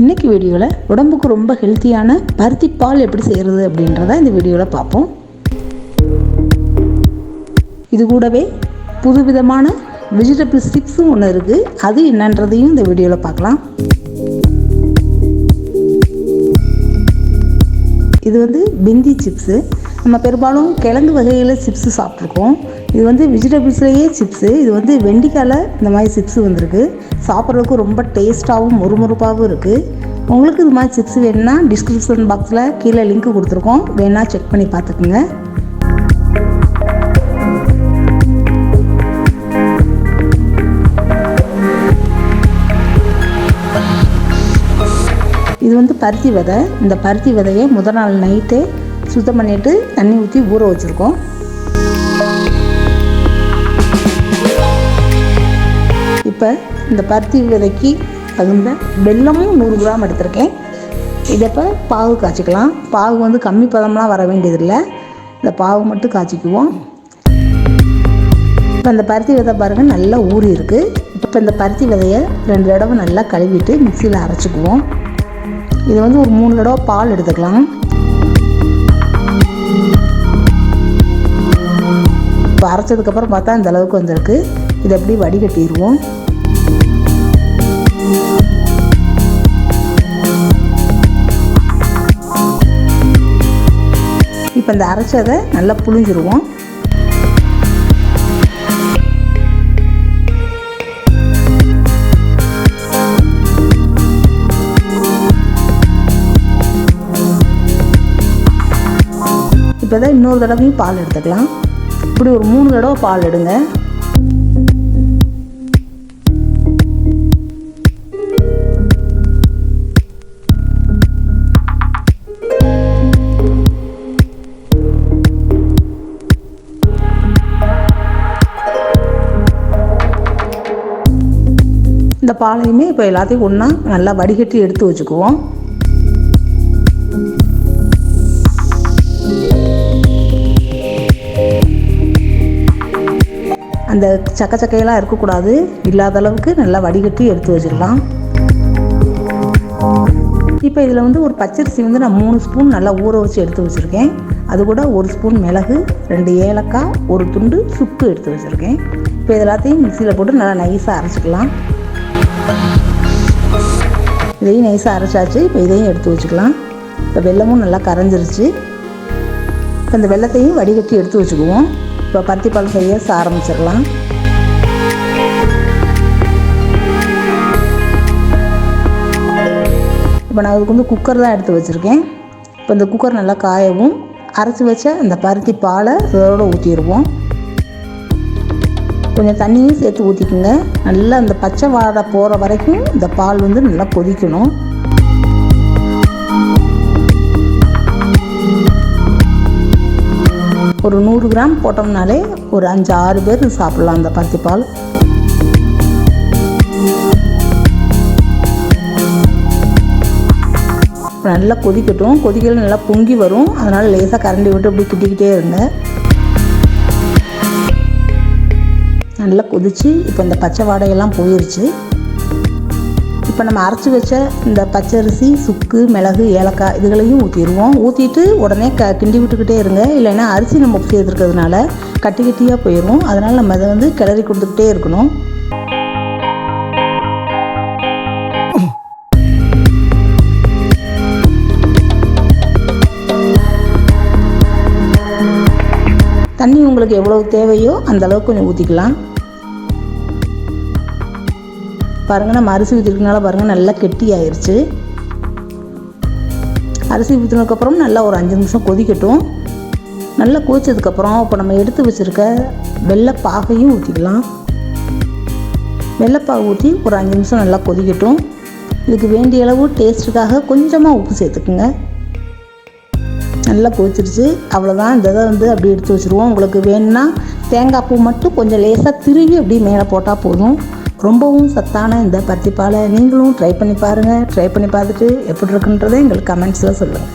இன்றைக்கி வீடியோவில் உடம்புக்கு ரொம்ப ஹெல்த்தியான பருத்தி பால் எப்படி செய்கிறது அப்படின்றத இந்த வீடியோவில் பார்ப்போம். இது கூடவே புதுவிதமான வெஜிடபிள் சிப்ஸும் ஒன்று இருக்குது, அது என்னன்றதையும் இந்த வீடியோவில் பார்க்கலாம். இது பிந்தி சிப்ஸு. நம்ம பெரும்பாலும் கிழங்கு வகையில் சிப்ஸு சாப்பிட்ருக்கோம். இது வெஜிடபிள்ஸ்லேயே சிப்ஸு. இது வெண்டிக்காயில் இந்த மாதிரி சிப்ஸு வந்திருக்கு. சாப்பிட்றதுக்கு ரொம்ப டேஸ்ட்டாகவும் முறுமுறுப்பாகவும் இருக்குது. உங்களுக்கு இது மாதிரி சிப்ஸ் வேணுன்னா டிஸ்கிரிப்ஷன் பாக்ஸில் கீழே லிங்க் கொடுத்துருக்கோம், வேணா செக் பண்ணி பார்த்துக்குங்க. இது பருத்தி விதை. இந்த பருத்தி விதையை முதல் நாள் நைட்டே சுத்தம் பண்ணிவிட்டு தண்ணி ஊற்றி ஊற வச்சுருக்கோம். இப்போ இந்த பருத்தி விதைக்கு தகுந்த வெல்லமும் 100 கிராம் எடுத்திருக்கேன். இதை இப்போ பாகு காய்ச்சிக்கலாம். பாகு கம்மி பதம்லாம் வர வேண்டியதில்லை, இந்த பாகு மட்டும் காய்ச்சிக்குவோம். இப்போ இந்த பருத்தி விதை பாருங்கள் நல்லா ஊறி இருக்குது. இப்போ இந்த பருத்தி விதையை 2 தடவை நல்லா கழுவிட்டு மிக்சியில் அரைச்சிக்குவோம். இது ஒரு 3 தடவை பால் எடுத்துக்கலாம். இப்போ அரைச்சதுக்கப்புறம் பார்த்தா இந்த அளவுக்கு வந்திருக்கு. இதை எப்படி வடிகட்டிடுவோம். இப்போ இந்த அரைச்சதை நல்லா புழிஞ்சிருவோம். இப்போ தான் இன்னொரு தடவையும் பால் எடுத்துக்கலாம். இப்படி ஒரு 3 தடவை பால் எடுங்க. இந்த பாலையுமே இப்போ எல்லாத்தையும் ஒன்றா நல்லா வடிகட்டி எடுத்து வச்சுக்குவோம். அந்த சக்கையெல்லாம் இருக்கக்கூடாது, இல்லாத அளவுக்கு நல்லா வடிகட்டி எடுத்து வச்சிடலாம். இப்போ இதில் ஒரு பச்சரிசி நான் 3 ஸ்பூன் நல்லா ஊற வச்சு எடுத்து வச்சுருக்கேன். அது கூட 1 ஸ்பூன் மிளகு, 2 ஏலக்காய், 1 துண்டு சுக்கு எடுத்து வச்சுருக்கேன். இப்போ இது எல்லாத்தையும் மிக்சியில் போட்டு நல்லா நைஸாக அரைச்சிக்கலாம். இதையும் நைஸாக அரைச்சாச்சு. இப்போ இதையும் எடுத்து வச்சுக்கலாம். இப்போ வெல்லமும் நல்லா கரைஞ்சிருச்சு. இப்போ இந்த வெல்லத்தையும் வடிகட்டி எடுத்து வச்சுக்குவோம். இப்போ பருத்தி பால் செய்ய ஆரம்பிச்சிடலாம். இப்போ நான் அதுக்கு குக்கர் தான் எடுத்து வச்சுருக்கேன். இப்போ இந்த குக்கர் நல்லா காயவும் அரைச்சி வச்ச இந்த பருத்தி பாலை இதோடு ஊற்றிடுவோம். கொஞ்சம் தண்ணியும் சேர்த்து ஊற்றிக்குங்க. நல்லா இந்த பச்சை வாடை போகிற வரைக்கும் இந்த பால் நல்லா கொதிக்கணும். ஒரு 100 கிராம் போட்டோம்னாலே ஒரு 5-6 பேர் சாப்பிட்லாம் அந்த பருத்தி பால். நல்லா கொதிக்கட்டும். கொதிக்கல நல்லா பொங்கி வரும், அதனால் லேசாக கரண்டி விட்டு அப்படி கிட்டிக்கிட்டே இருங்க. நல்லா கொதிச்சு இப்போ இந்த பச்சை வாடையெல்லாம் போயிடுச்சு. இப்போ நம்ம அரைச்சி வச்ச இந்த பச்சரிசி, சுக்கு, மிளகு, ஏலக்காய் இதுகளையும் ஊற்றிடுவோம். ஊற்றிட்டு உடனே கிண்டி விட்டுக்கிட்டே இருங்க, இல்லைன்னா அரிசி நம்ம சேர்த்துருக்கிறதுனால கட்டி கட்டியாக போயிடும். அதனால் நம்ம அதை கிளறி கொடுத்துக்கிட்டே இருக்கணும். தண்ணி உங்களுக்கு எவ்வளோ தேவையோ அந்த அளவுக்கு கொஞ்சம் ஊற்றிக்கலாம். பாருங்கள், நம்ம அரிசி ஊற்றிருக்கனால பாருங்கள் நல்லா கெட்டி ஆயிடுச்சு. அரிசி ஊற்றினதுக்கப்புறம் நல்லா ஒரு 5 நிமிஷம் கொதிக்கட்டும். நல்லா கொதிச்சதுக்கப்புறம் இப்போ நம்ம எடுத்து வச்சுருக்க வெள்ளைப்பாகையும் ஊற்றிக்கலாம். வெள்ளைப்பாகு ஊற்றி ஒரு 5 நிமிஷம் நல்லா கொதிக்கட்டும். இதுக்கு வேண்டிய அளவு டேஸ்ட்டுக்காக கொஞ்சமாக உப்பு சேர்த்துக்குங்க. நல்லா கொதிச்சிருச்சு. அவ்வளோதான். இந்த இதை அப்படி எடுத்து வச்சுருவோம். உங்களுக்கு வேணும்னா தேங்காய் பூ மட்டும் கொஞ்சம் லேசாக திருவி அப்படியே மேலே போட்டால் போதும். ரொம்பவும் சத்தான இந்த பருத்தி பாலை நீங்களும் ட்ரை பண்ணி பாருங்கள். ட்ரை பண்ணி பார்த்துட்டு எப்படி இருக்குன்றதை எங்களுக்கு கமெண்ட்ஸில் சொல்லுங்கள்.